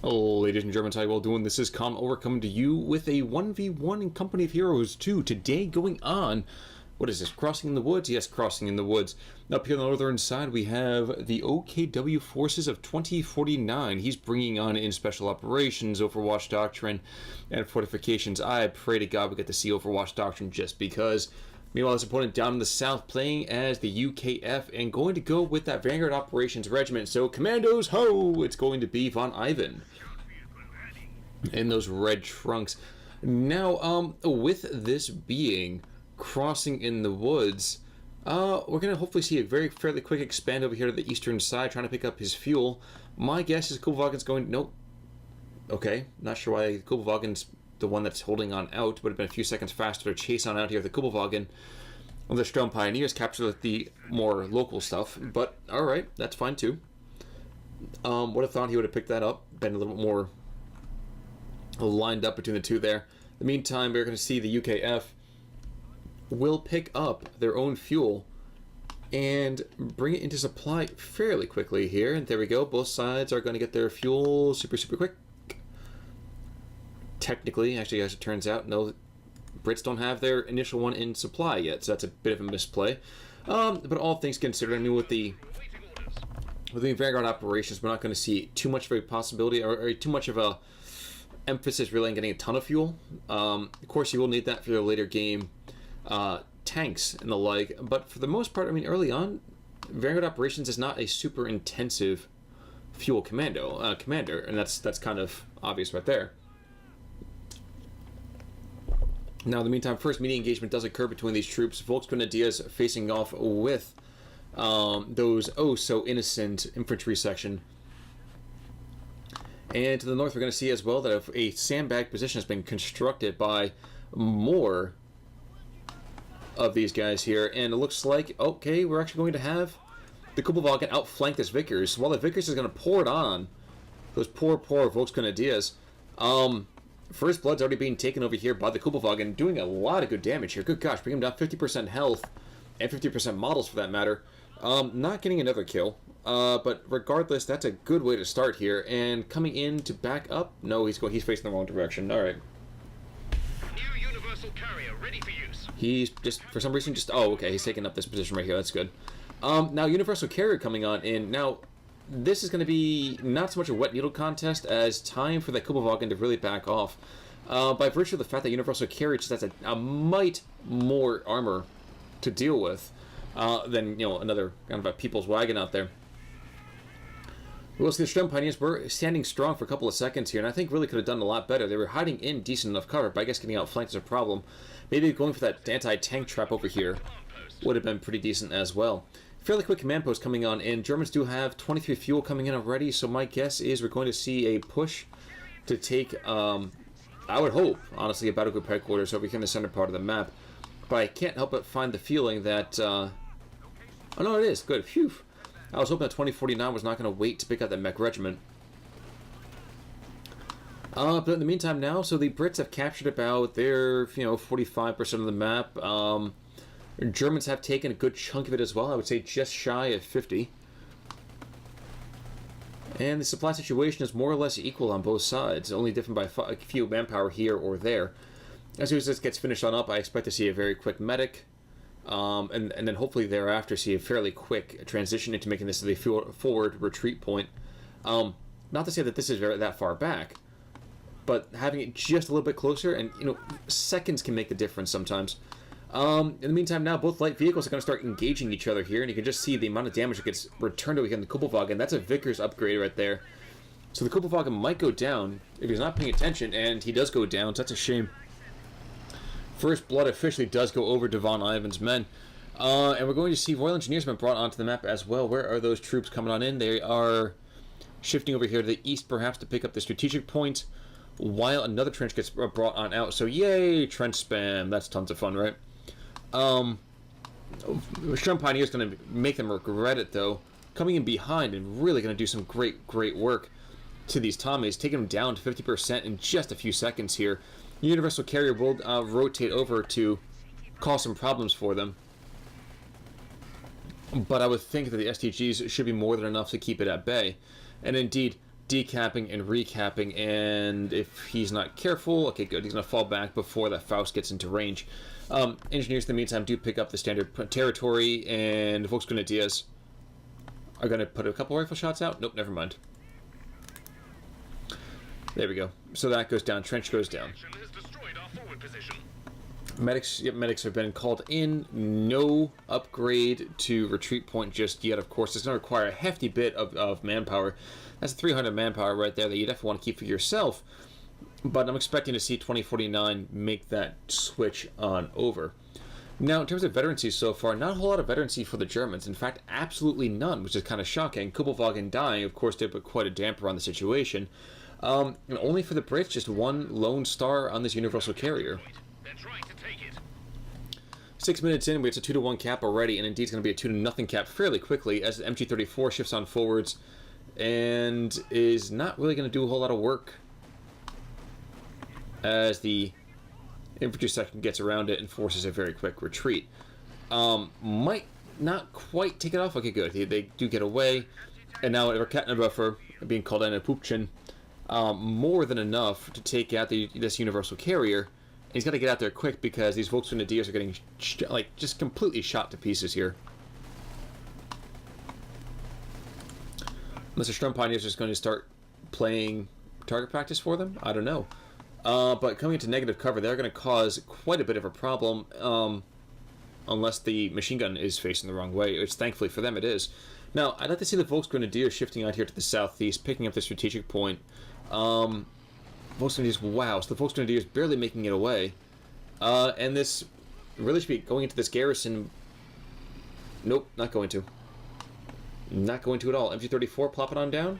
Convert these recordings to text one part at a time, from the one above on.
Hello, ladies and gentlemen, how you all doing? This is Con Over coming to you with a 1v1 in Company of Heroes 2. Today going on, what is this, Crossing in the Woods? Yes, Crossing in the Woods. Up here on the northern side, we have the OKW forces of 2049. He's bringing on in Special Operations, Overwatch Doctrine, and Fortifications. I pray to God we get to see Overwatch Doctrine just because. Meanwhile, his opponent down in the south playing as the UKF and going to go with that Vanguard Operations Regiment. So, Commandos, ho! It's going to be VonIvan in those red trunks. Now, with this being Crossing in the Woods, we're going to hopefully see a fairly quick expand over here to the eastern side, trying to pick up his fuel. My guess is Kubelwagen's going... Nope. Okay, not sure why Kubelwagen's the one that's holding on out. Would have been a few seconds faster to chase on out here with the Kubelwagen. Well, the Strom Pioneers capture the more local stuff, but alright, that's fine too. Would have thought he would have picked that up, been a little bit more lined up between the two there. In the meantime, we're going to see the UKF will pick up their own fuel and bring it into supply fairly quickly here. And there we go. Both sides are going to get their fuel super quick. Technically, actually, as it turns out, no, Brits don't have their initial one in supply yet, so that's a bit of a misplay. But all things considered, I mean, with the Vanguard operations, we're not going to see too much of a possibility or too much of a emphasis really on getting a ton of fuel. Of course, you will need that for your later game tanks and the like, but for the most part, I mean, early on, Vanguard operations is not a super intensive fuel commander, and that's kind of obvious right there. Now, in the meantime, first media engagement does occur between these troops. Volksgrenadiers facing off with those oh-so-innocent infantry section. And to the north, we're going to see as well that a sandbag position has been constructed by more of these guys here. And it looks like, okay, we're actually going to have the Kubelwagen outflank this Vickers. While the Vickers is going to pour it on those poor Volksgrenadiers. First Blood's already being taken over here by the Kubelwagen, doing a lot of good damage here. Good gosh, bring him down 50% health, and 50% models for that matter. Not getting another kill, but regardless, that's a good way to start here. And coming in to back up, no, he's facing the wrong direction. All right. New universal carrier ready for use. He's just, for some reason, oh, okay, he's taking up this position right here. That's good. Now, universal carrier coming on in. Now, this is going to be not so much a wet needle contest as time for the Kubelwagen to really back off. By virtue of the fact that Universal Carrier just has a mite more armor to deal with than, you know, another kind of a people's wagon out there. We'll see the Strom Pioneers were standing strong for a couple of seconds here, and I think really could have done a lot better. They were hiding in decent enough cover, but I guess getting outflanked is a problem. Maybe going for that anti-tank trap over here would have been pretty decent as well. Fairly quick command post coming on in. Germans do have 23 fuel coming in already, so my guess is we're going to see a push to take, I would hope, honestly, a battle group headquarters over here in the center part of the map. But I can't help but find the feeling that, oh no, it is, good, phew. I was hoping that 2049 was not going to wait to pick up that mech regiment. But in the meantime now, so the Brits have captured about their, 45% of the map. Germans have taken a good chunk of it as well. I would say just shy of 50. And the supply situation is more or less equal on both sides, only different by a few manpower here or there. As soon as this gets finished on up, I expect to see a very quick medic, and then hopefully thereafter see a fairly quick transition into making this the forward retreat point. Not to say that this is that far back, but having it just a little bit closer, and seconds can make the difference sometimes. In the meantime now, both light vehicles are going to start engaging each other here, and you can just see the amount of damage that gets returned over here in the Kubelwagen. That's a Vickers upgrade right there. So the Kubelwagen might go down if he's not paying attention, and he does go down, so that's a shame. First Blood officially does go over to VonIvan's men. And we're going to see Royal Engineers have been brought onto the map as well. Where are those troops coming on in? They are shifting over here to the east, perhaps, to pick up the strategic point, while another trench gets brought on out. So yay, trench spam. That's tons of fun, right? Strom Pioneer is going to make them regret it, though. Coming in behind and really going to do some great work to these Tommies, taking them down to 50% in just a few seconds here. Universal Carrier will rotate over to cause some problems for them. But I would think that the STGs should be more than enough to keep it at bay. And indeed, decapping and recapping, and if he's not careful, okay, good, he's going to fall back before that Faust gets into range. Engineers, in the meantime, do pick up the standard territory, and Volksgrenadiers are going to put a couple rifle shots out. Nope, never mind. There we go. So that goes down. Trench goes down. Medics, yep, medics have been called in. No upgrade to retreat point just yet, of course. It's going to require a hefty bit of manpower. That's 300 manpower right there that you definitely want to keep for yourself. But I'm expecting to see 2049 make that switch on over. Now, in terms of veterancy so far, not a whole lot of veterancy for the Germans. In fact, absolutely none, which is kind of shocking. Kubelwagen dying, of course, did put quite a damper on the situation. And only for the Brits, just one lone star on this universal carrier. 6 minutes in, it's a 2-to-1 cap already, and indeed it's going to be a 2-to-0 cap fairly quickly as the MG34 shifts on forwards and is not really going to do a whole lot of work as the infantry section gets around it and forces a very quick retreat. Might not quite take it off. Okay, good. They do get away, and now a Kettenbuffer being called in a Pupchen. More than enough to take out this universal carrier. And he's got to get out there quick because these Volksgrenadiers are getting just completely shot to pieces here. Unless the Sturm Pioneers are just going to start playing target practice for them, I don't know. But coming into negative cover, they're going to cause quite a bit of a problem, unless the machine gun is facing the wrong way, which thankfully for them it is. Now, I'd like to see the Volksgrenadiers shifting out here to the southeast, picking up the strategic point. Volksgrenadiers, wow, so the Volksgrenadiers barely making it away. And this really should be going into this garrison. Nope, not going to. Not going to at all. MG34, plop it on down.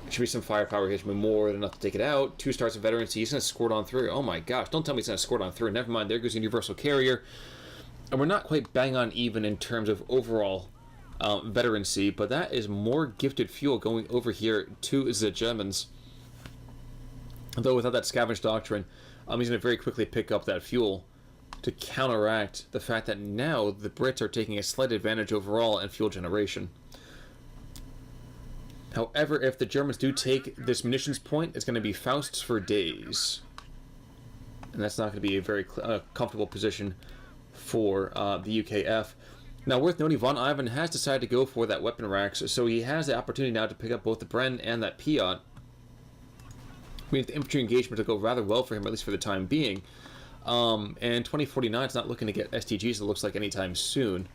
Should be some firepower here. Should be more than enough to take it out. 2 stars of veterancy. He's going to squirt on through. Oh my gosh, don't tell me he's going to squirt on through. Never mind, there goes the universal carrier. And we're not quite bang on even in terms of overall veterancy, but that is more gifted fuel going over here to the Germans. Though without that scavenge doctrine, he's going to very quickly pick up that fuel to counteract the fact that now the Brits are taking a slight advantage overall in fuel generation. However, if the Germans do take this munitions point, it's going to be Fausts for days. And that's not going to be a very comfortable position for the UKF. Now, worth noting, VonIvan has decided to go for that weapon racks, so he has the opportunity now to pick up both the Bren and that Piat. I mean, the infantry engagement will go rather well for him, at least for the time being. And 2049 is not looking to get STGs, it looks like, anytime soon,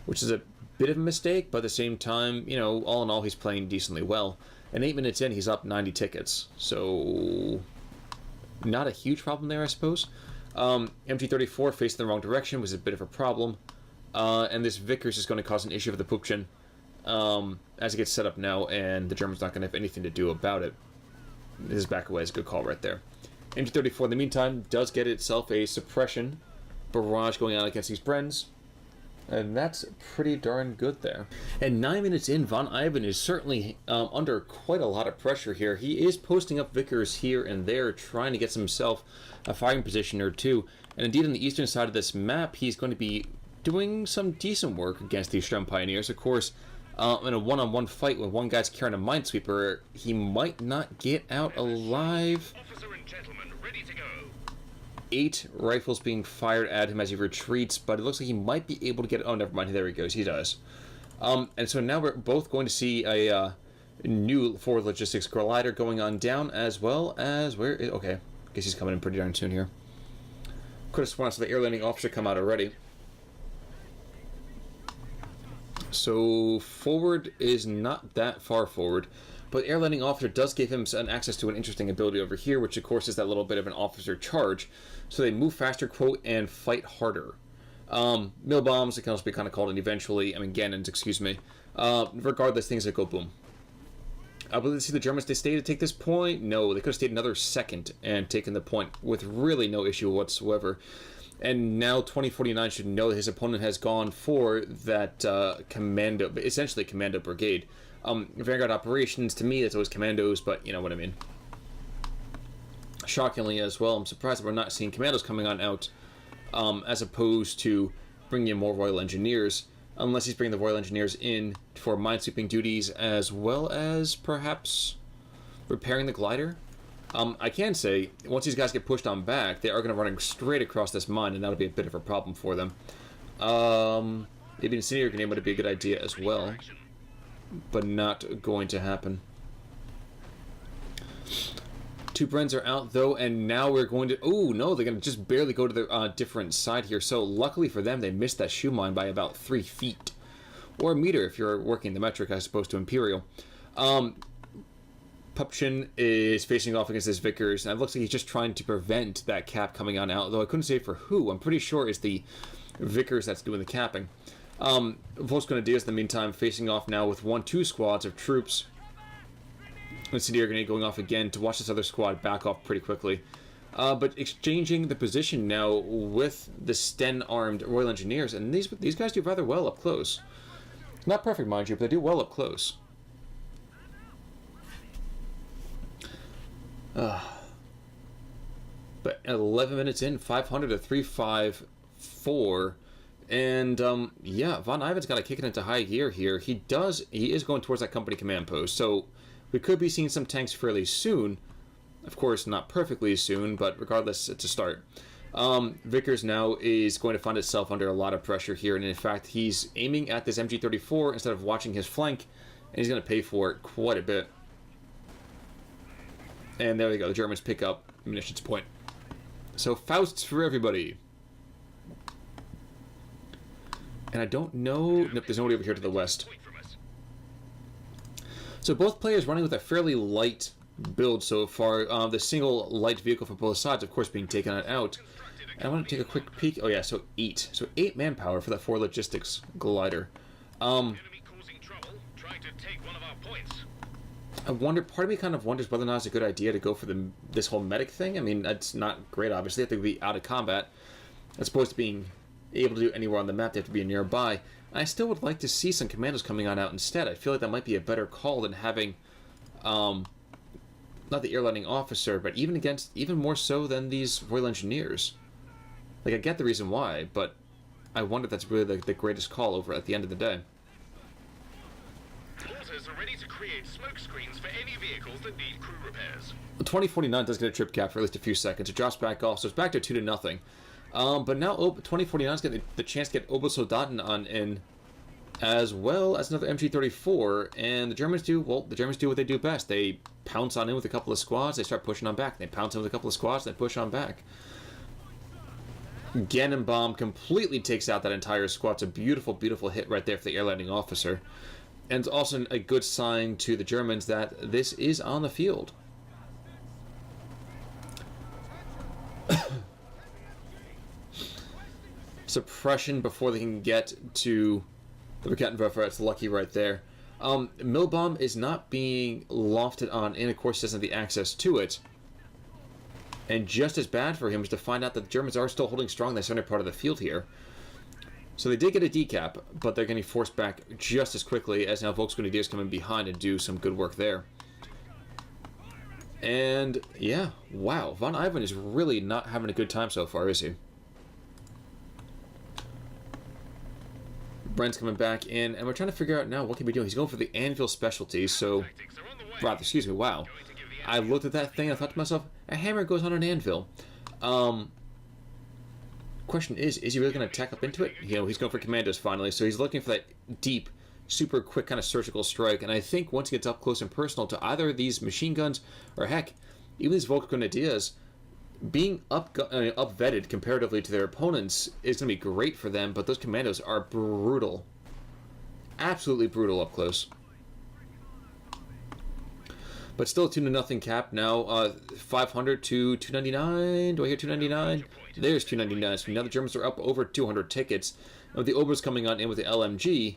which is a bit of a mistake, but at the same time, you know, all in all, he's playing decently well. And 8 minutes in, he's up 90 tickets, so not a huge problem there, I suppose. MG34 facing the wrong direction was a bit of a problem. And this Vickers is going to cause an issue for the Pupchen as it gets set up now, and the Germans not going to have anything to do about it. His back away is a good call right there. MG34, in the meantime, does get itself a suppression barrage going out against these Brens, and that's pretty darn good there. And 9 minutes in, VonIvan is certainly under quite a lot of pressure here. He is posting up Vickers here and there, trying to get himself a firing position or two. And indeed, on the eastern side of this map, he's going to be doing some decent work against these Sturm Pioneers. Of course, in a one-on-one fight when one guy's carrying a minesweeper, he might not get out alive. Officer and gentlemen, ready to go. 8 rifles being fired at him as he retreats, but it looks like he might be able to get... Oh, never mind. There he goes. He does. And so now we're both going to see a new forward logistics glider going on down, as well as... Okay. Guess he's coming in pretty darn soon here. Could have sworn I saw the air landing officer come out already. So forward is not that far forward, but air landing officer does give him an access to an interesting ability over here, which of course is that little bit of an officer charge. So they move faster, quote, and fight harder. Mill bombs, it can also be kind of called in eventually. I mean, Gannons, excuse me. Regardless, things that go boom. Will they see the Germans they stay to take this point? No, they could have stayed another second and taken the point with really no issue whatsoever. And now 2049 should know that his opponent has gone for that essentially commando brigade. Vanguard operations, to me, that's always commandos, but you know what I mean. Shockingly as well, I'm surprised that we're not seeing commandos coming on out, as opposed to bringing in more Royal Engineers. unless he's bringing the Royal Engineers in for minesweeping duties as well as perhaps repairing the glider. I can say, once these guys get pushed on back, they are going to run straight across this mine, and that'll be a bit of a problem for them. Maybe an incendiary grenade would be a good idea as well, but not going to happen. 2 Brens are out, though, and now we're going to... Oh, no, they're going to just barely go to the different side here. So, luckily for them, they missed that shoe mine by about 3 feet. Or a meter, if you're working the metric, as opposed to Imperial. Pupchin is facing off against this Vickers, and it looks like he's just trying to prevent that cap coming on out, though I couldn't say for who. I'm pretty sure it's the Vickers that's doing the capping. Volksgrenadiers, in the meantime, facing off now with 1-2 squads of troops. Incendiary grenade going off again to watch this other squad back off pretty quickly. But exchanging the position now with the Sten-armed Royal Engineers, and these guys do rather well up close. Not perfect, mind you, but they do well up close. But 11 minutes in, 500 to 354, and yeah, VonIvan's got to kick it into high gear here. He is going towards that company command post, so we could be seeing some tanks fairly soon. Of course, not perfectly soon, but regardless, it's a start. Vickers now is going to find itself under a lot of pressure here, and in fact, he's aiming at this MG34 instead of watching his flank, and he's going to pay for it quite a bit. And there we go, the Germans pick up munitions point. So, Fausts for everybody. And I don't know... Nope, there's nobody over here to the west. So both players running with a fairly light build so far. The single light vehicle from both sides, of course, being taken out. And I want to take a quick peek. Oh yeah, so 8. So 8 manpower for that 4 logistics glider. I wonder, part of me kind of wonders whether or not it's a good idea to go for this whole medic thing. I mean, that's not great, obviously. They have to be out of combat. As opposed to being able to do anywhere on the map, they have to be nearby. I still would like to see some commandos coming on out instead. I feel like that might be a better call than having, not the airlining officer, but even more so than these Royal Engineers. Like, I get the reason why, but I wonder if that's really the greatest call over at the end of the day. Porters are ready to create smoke screens for any vehicles that need crew repairs. 2049 does get a trip cap for at least a few seconds. It drops back off, so it's back to 2-0. But now 2049 is getting the chance to get Obersoldaten on in, as well as another MG34, and the Germans do what they do best. They pounce on in with a couple of squads, they start pushing on back. They pounce in with a couple of squads, they push on back. Gannonbomb completely takes out that entire squad. It's a beautiful, beautiful hit right there for the air landing officer. And it's also a good sign to the Germans that this is on the field. Suppression before they can get to the Rakettenwerfer. It's lucky right there. Milbomb is not being lofted on, and of course he doesn't have the access to it. And just as bad for him is to find out that the Germans are still holding strong in the center part of the field here. So they did get a decap, but they're getting forced back just as quickly as now Volksgrenadiers come in behind and do some good work there. And yeah, wow, VonIvan is really not having a good time so far, is he? Brent's coming back in, and we're trying to figure out now what can we do. He's going for the anvil specialty, so... Wow, excuse me, wow. I looked at that thing and I thought to myself, a hammer goes on an anvil. Question is he really going to tack up into it? You know, he's going for commandos finally, so he's looking for that deep, super quick kind of surgical strike, and I think once he gets up close and personal to either of these machine guns, or heck, even these Volksgrenadiers, being up-vetted comparatively to their opponents is going to be great for them, but those commandos are brutal. Absolutely brutal up close. But still a 2-0 cap now. 500 to 299. Do I hear 299? There's 299. So now the Germans are up over 200 tickets. And with the Obers coming on in with the LMG,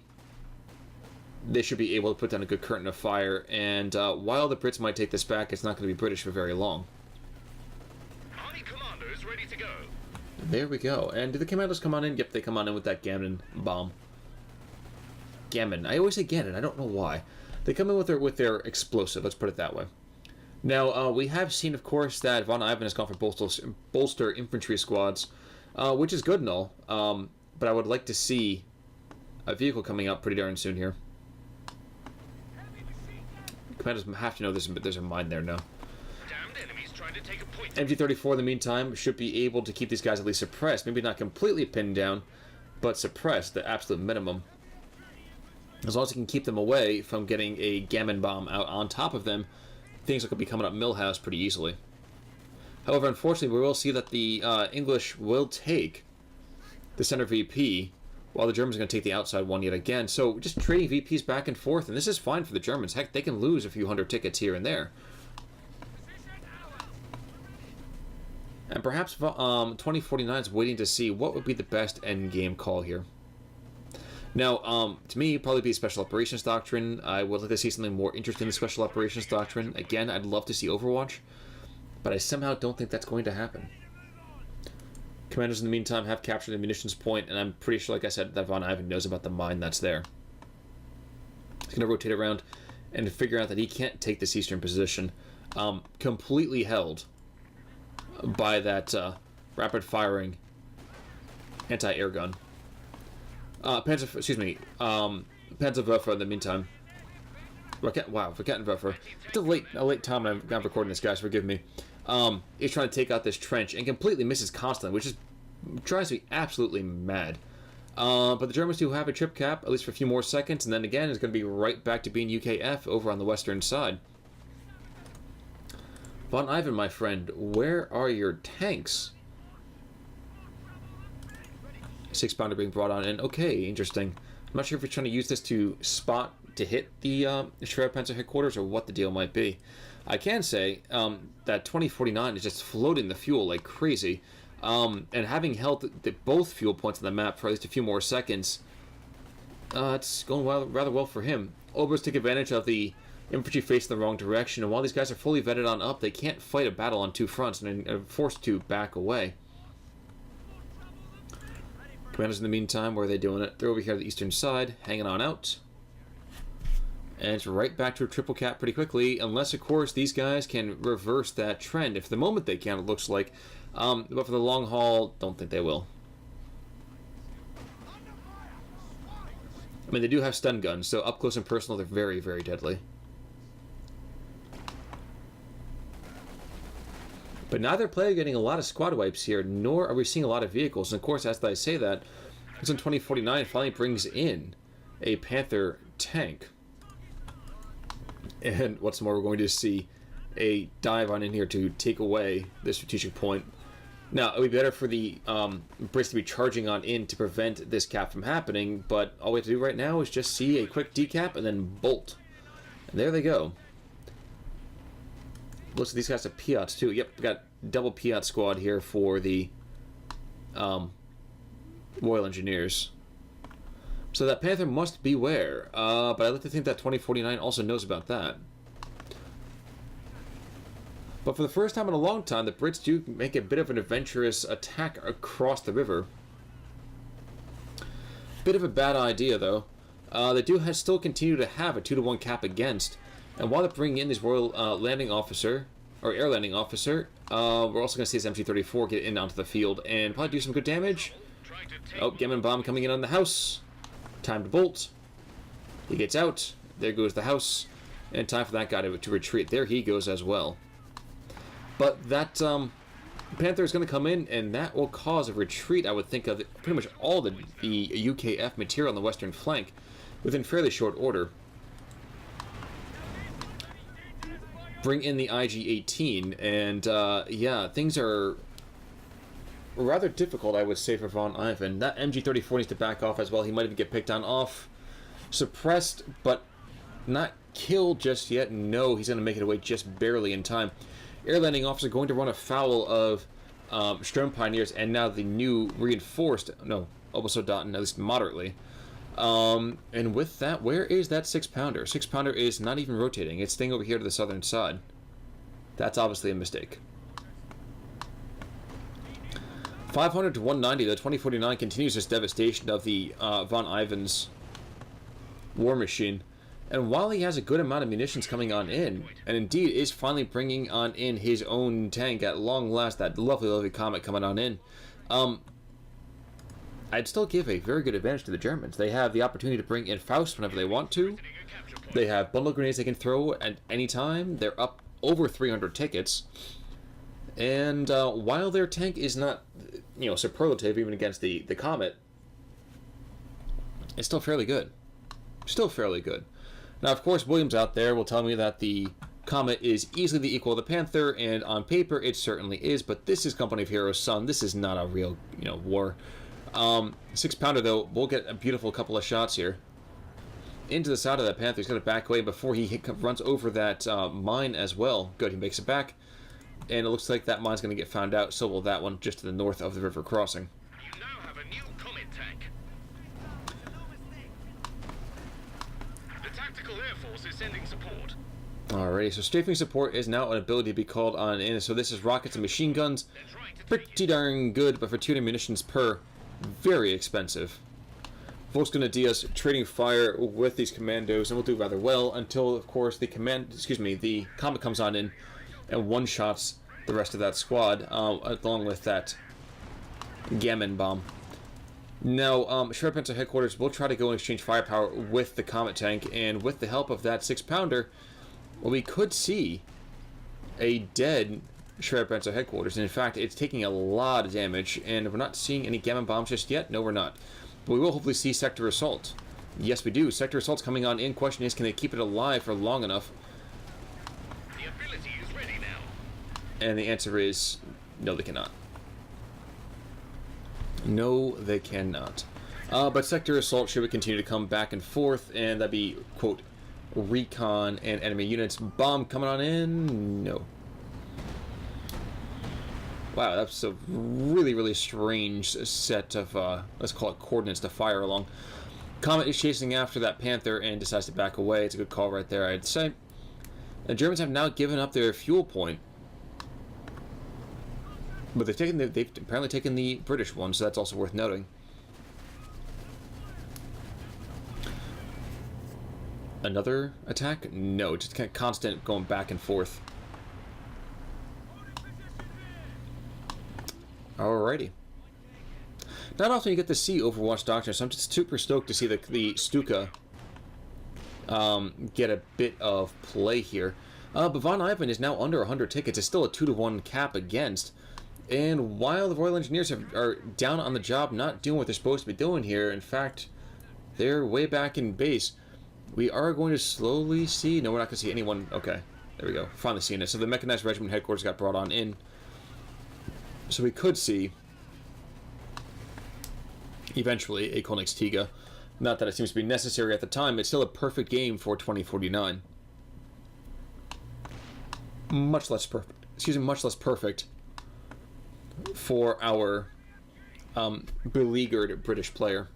they should be able to put down a good curtain of fire. And while the Brits might take this back, it's not going to be British for very long. Army commandos ready to go. There we go. And do the commandos come on in? Yep, they come on in with that Gammon bomb. Gammon. I always say Gammon. I don't know why. They come in with their explosive, let's put it that way. Now, we have seen, of course, that VonIvan has gone for bolster infantry squads, which is good and all, but I would like to see a vehicle coming up pretty darn soon here. Commanders have to know there's a mine there now. Damned enemies trying to take a point. MG34 in the meantime should be able to keep these guys at least suppressed. Maybe not completely pinned down, but suppressed, the absolute minimum. As long as he can keep them away from getting a gammon bomb out on top of them, things could be coming up Millhouse pretty easily. However, unfortunately, we will see that the English will take the center VP, while the Germans are going to take the outside one yet again. So just trading VPs back and forth, and this is fine for the Germans. Heck, they can lose a few hundred tickets here and there. And perhaps 2049 is waiting to see what would be the best end game call here. Now, to me, probably be Special Operations Doctrine. I would like to see something more interesting in the Special Operations Doctrine. Again, I'd love to see Overwatch, but I somehow don't think that's going to happen. Commanders, in the meantime, have captured the munitions point, and I'm pretty sure, like I said, that VonIvan knows about the mine that's there. He's going to rotate around and figure out that he can't take this eastern position, completely held by that rapid-firing anti-air gun. Panzerwerfer in the meantime. Raketenwerfer. It's a late time I'm recording this, guys, forgive me. He's trying to take out this trench and completely misses constantly, which drives me absolutely mad. But the Germans do have a trip cap, at least for a few more seconds, and then again it's going to be right back to being UKF over on the western side. VonIvan, my friend, where are your tanks? 6-pounder being brought on in. Okay, interesting. I'm not sure if he's trying to use this to hit the Schwerpanzer headquarters or what the deal might be. I can say that 2049 is just floating the fuel like crazy. And having held both fuel points on the map for at least a few more seconds, it's going rather well for him. Obers take advantage of the infantry facing the wrong direction, and while these guys are fully vetted on up, they can't fight a battle on two fronts and are forced to back away. Commanders in the meantime, where are they doing it? They're over here on the eastern side, hanging on out. And it's right back to a triple cap pretty quickly, unless, of course, these guys can reverse that trend. If the moment they can, it looks like. But for the long haul, don't think they will. I mean, they do have stun guns, so up close and personal, they're very, very deadly. But neither player getting a lot of squad wipes here, nor are we seeing a lot of vehicles. And of course, as I say that, it's in 2049 finally brings in a Panther tank. And what's more, we're going to see a dive on in here to take away the strategic point. Now, it would be better for the Brits to be charging on in to prevent this cap from happening, but all we have to do right now is just see a quick decap and then bolt. And there they go. Looks like these guys have Piats too. Yep, we got double Piat squad here for the Royal Engineers. So that Panther must beware. But I like to think that 2049 also knows about that. But for the first time in a long time, the Brits do make a bit of an adventurous attack across the river. Bit of a bad idea, though. They do still continue to have a 2-to-1 cap against. And while they're bringing in this Royal Landing Officer, or Air Landing Officer, we're also going to see this MG34 get in onto the field and probably do some good damage. Oh, Gammon Bomb coming in on the house. Time to bolt. He gets out. There goes the house. And time for that guy to retreat. There he goes as well. But that Panther is going to come in, and that will cause a retreat, I would think, of pretty much all the UKF material on the western flank within fairly short order. Bring in the IG-18, and yeah, things are rather difficult, I would say, for VonIvan. That MG-34 needs to back off as well. He might even get picked on off. Suppressed, but not killed just yet. No, he's going to make it away just barely in time. Air Landing Officer going to run afoul of Sturm Pioneers, and now the new reinforced, no, Obersoldaten, at least moderately. And with that, where is that 6-pounder? 6-pounder is not even rotating. It's staying over here to the southern side. That's obviously a mistake. 500 to 190, the 2049 continues this devastation of the VonIvan's war machine. And while he has a good amount of munitions coming on in, and indeed is finally bringing on in his own tank at long last, that lovely, lovely Comet coming on in, I'd still give a very good advantage to the Germans. They have the opportunity to bring in Faust whenever they want to. They have bundle grenades they can throw at any time. They're up over 300 tickets. And while their tank is not, superlative even against the Comet, it's still fairly good. Still fairly good. Now, of course, Williams out there will tell me that the Comet is easily the equal of the Panther, and on paper it certainly is, but this is Company of Heroes' son. This is not a real, war. 6-pounder, though, we'll get a beautiful couple of shots here. Into the side of that Panther. He's going to back away before he runs over that mine as well. Good, he makes it back. And it looks like that mine's going to get found out, so will that one just to the north of the river crossing. You now have a new Comet tank. The Tactical Air Force is sending support. Alrighty, so strafing support is now an ability to be called on in. So this is rockets and machine guns. Pretty darn good, but for 200 munitions per, very expensive. Volkswagen Diaz trading fire with these commandos, and we'll do rather well until, of course, the Comet comes on in and one-shots the rest of that squad, along with that Gammon bomb. Now, Shred Panzer headquarters will try to go and exchange firepower with the Comet tank, and with the help of that 6-pounder, well, we could see a dead Shred Panzer headquarters. And in fact, it's taking a lot of damage, and we're not seeing any Gammon bombs just yet. No, we're not. But we will hopefully see Sector Assault. Yes, we do. Sector Assault's coming on in. Question is, can they keep it alive for long enough? The ability is ready now. And the answer is, no, they cannot. No, they cannot. But Sector Assault should continue to come back and forth, and that'd be, quote, recon and enemy units. Bomb coming on in? No. Wow, that's a really, really strange set of, let's call it coordinates to fire along. Comet is chasing after that Panther and decides to back away. It's a good call right there, I'd say. The Germans have now given up their fuel point. But they've apparently taken the British one, so that's also worth noting. Another attack? No, just kind of constant going back and forth. Alrighty. Not often you get to see Overwatch Doctrine, so I'm just super stoked to see the Stuka get a bit of play here. But VonIvan is now under 100 tickets. It's still a 2-to-1 cap against. And while the Royal Engineers are down on the job, not doing what they're supposed to be doing here, in fact, they're way back in base. We are going to slowly see... No, we're not going to see anyone... Okay, there we go. Finally seeing it. So the Mechanized Regiment headquarters got brought on in. So we could see, eventually, a Koenigsegg. Not that it seems to be necessary at the time. It's still a perfect game for 2049. Much less perfect. Excuse me, much less perfect for our beleaguered British player.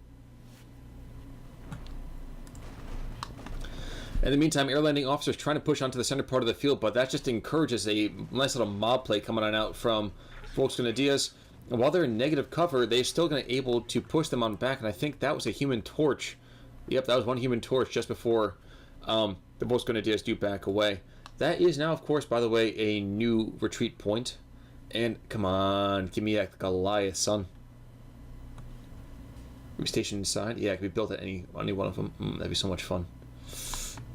In the meantime, air landing officers trying to push onto the center part of the field, but that just encourages a nice little mob play coming on out from Volkswagen Diaz. And while they're in negative cover, they're still going to be able to push them on back, and I think that was a Human Torch. Yep, that was one Human Torch just before the Volkswagen Diaz do back away. That is now, of course, by the way, a new retreat point. And come on, give me that Goliath, son. We station inside? Yeah, it can be built at any one of them. That'd be so much fun.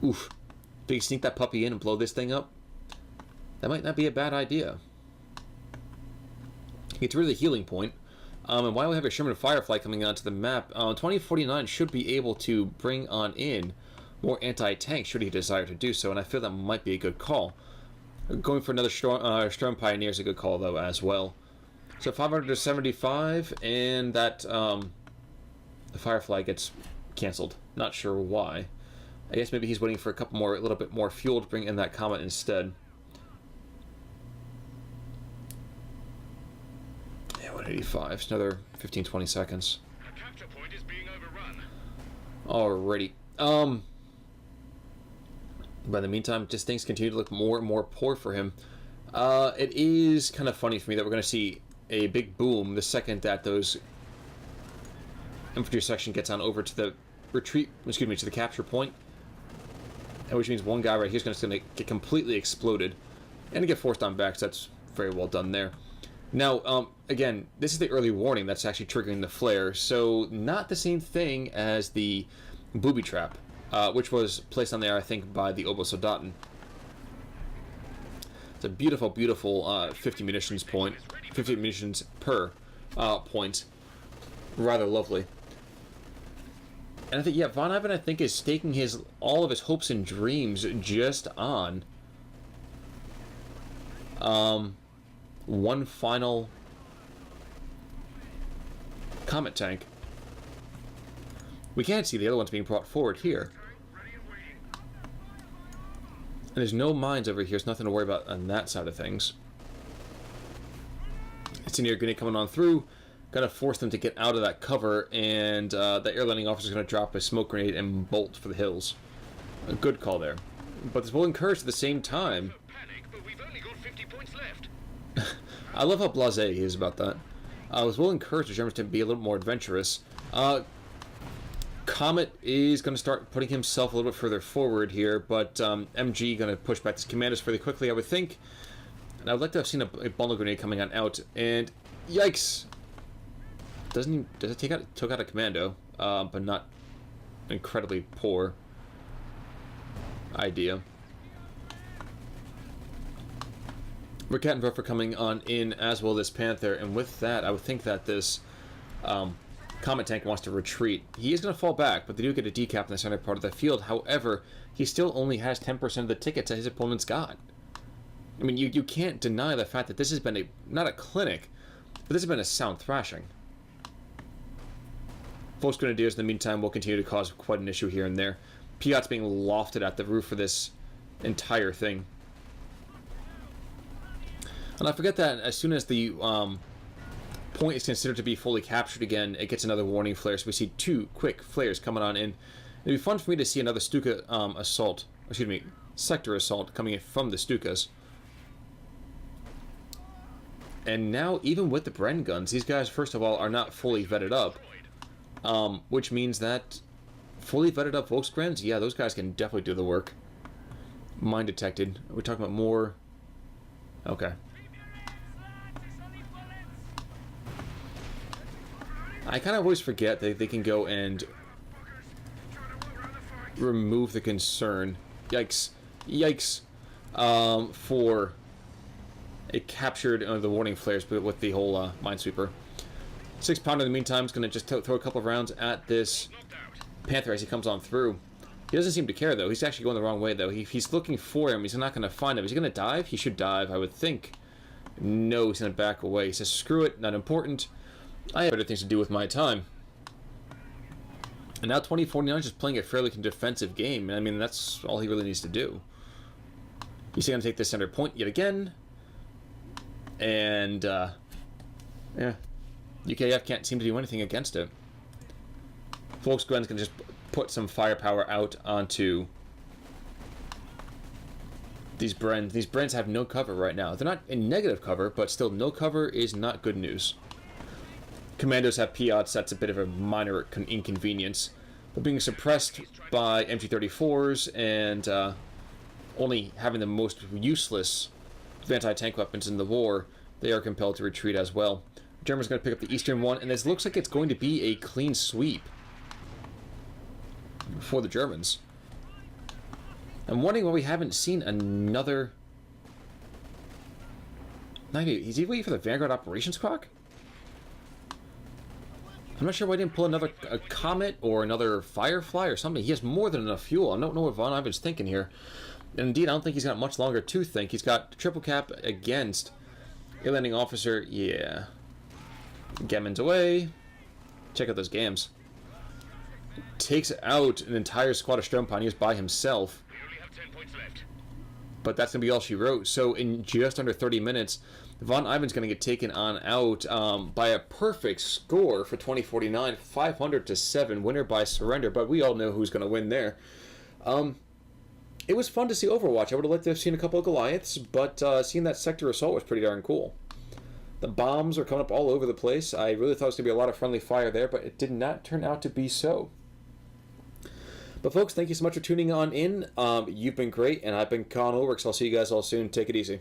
Oof. Big sneak that puppy in and blow this thing up? That might not be a bad idea. Get rid of the healing point. And while we have a Sherman Firefly coming onto the map, 2049 should be able to bring on in more anti-tank should he desire to do so, and I feel that might be a good call. Going for another Storm Pioneer is a good call, though, as well. So 575, and that the Firefly gets canceled. Not sure why. I guess maybe he's waiting for a little bit more fuel to bring in that Comet instead. Yeah, 185. It's another 15-20 seconds. The capture point is being overrun. Alrighty. But in the meantime, just things continue to look more and more poor for him. It is kind of funny for me that we're going to see a big boom the second that those infantry section gets on over to the retreat, excuse me, to the capture point. And which means one guy right here is going to get completely exploded and to get forced on back, so that's very well done there. Now, again, this is the early warning that's actually triggering the flare, so not the same thing as the booby trap, which was placed on there, I think, by the Obosoldaten. It's a beautiful, beautiful 50 munitions point, 50 munitions per point. Rather lovely. And I think, yeah, VonIvan, I think, is staking all of his hopes and dreams just on one final Comet tank. We can't see the other ones being brought forward here. And there's no mines over here, so nothing to worry about on that side of things. It's an air grenade coming on through. Gonna force them to get out of that cover, and the air landing officer is gonna drop a smoke grenade and bolt for the hills. A good call there. But this will encourage at the same time. Panic, but we've only got 50 points left. I love how blasé he is about that. This will encourage the Germans to be a little more adventurous. Comet is going to start putting himself a little bit further forward here, but MG going to push back his commanders fairly quickly, I would think. And I would like to have seen a bundle grenade coming on out, and yikes! Does it took out a commando, but not incredibly poor idea. Ricat and Buffer coming on in, as well as Panther, and with that, I would think that this Comet tank wants to retreat. He is going to fall back, but they do get a decap in the center part of the field. However, he still only has 10% of the tickets that his opponent's got. I mean, you can't deny the fact that this has been not a clinic, but this has been a sound thrashing. Folks Grenadiers, in the meantime, will continue to cause quite an issue here and there. Piot's being lofted at the roof for this entire thing. And I forget that as soon as the point is considered to be fully captured again, it gets another warning flare. So we see two quick flares coming on in. It'd be fun for me to see another Stuka assault, excuse me, sector assault coming in from the Stukas. And now, even with the Bren guns, these guys, first of all, are not fully vetted up. Which means that fully vetted up Volksgrens, yeah, those guys can definitely do the work. Mine detected. Are we talking about more? Okay. I kind of always forget that they can go and remove the concern. Yikes. Yikes. For a captured the warning flares, but with the whole Minesweeper. 6-pounder in the meantime is going to just throw a couple of rounds at this Panther as he comes on through. He doesn't seem to care, though. He's actually going the wrong way, though. He's looking for him. He's not going to find him. Is he going to dive? He should dive, I would think. No, he's going to back away. He says, screw it, not important. I have better things to do with my time. And now 2049 is just playing a fairly defensive game. I mean, that's all he really needs to do. He's going to take this center point yet again. And, yeah. UKF can't seem to do anything against it. Volksgren's going to just put some firepower out onto these Brens. These Brens have no cover right now. They're not in negative cover, but still no cover is not good news. Commandos have Piots, that's a bit of a minor inconvenience. But being suppressed by MG34s and only having the most useless anti-tank weapons in the war, they are compelled to retreat as well. Germany's going to pick up the eastern one, and this looks like it's going to be a clean sweep for the Germans. I'm wondering why we haven't seen another... Is he waiting for the Vanguard Operations Clock? I'm not sure why he didn't pull another Comet or another Firefly or something. He has more than enough fuel. I don't know what VonIvan's thinking here. And indeed, I don't think he's got much longer to think. He's got triple cap against a landing officer. Yeah. Gemmen's away. Check out those gams. Takes out an entire squad of Sturm Pioneers by himself. We only have 10 points left. But that's going to be all she wrote. So in just under 30 minutes, VonIvan's going to get taken on out by a perfect score for 2049. 500-7, winner by surrender. But we all know who's going to win there. It was fun to see Overwatch. I would have liked to have seen a couple of Goliaths, but seeing that sector assault was pretty darn cool. The bombs are coming up all over the place. I really thought it was going to be a lot of friendly fire there, but it did not turn out to be so. But folks, thank you so much for tuning on in. You've been great, and I've been Colin Ulrich, so I'll see you guys all soon. Take it easy.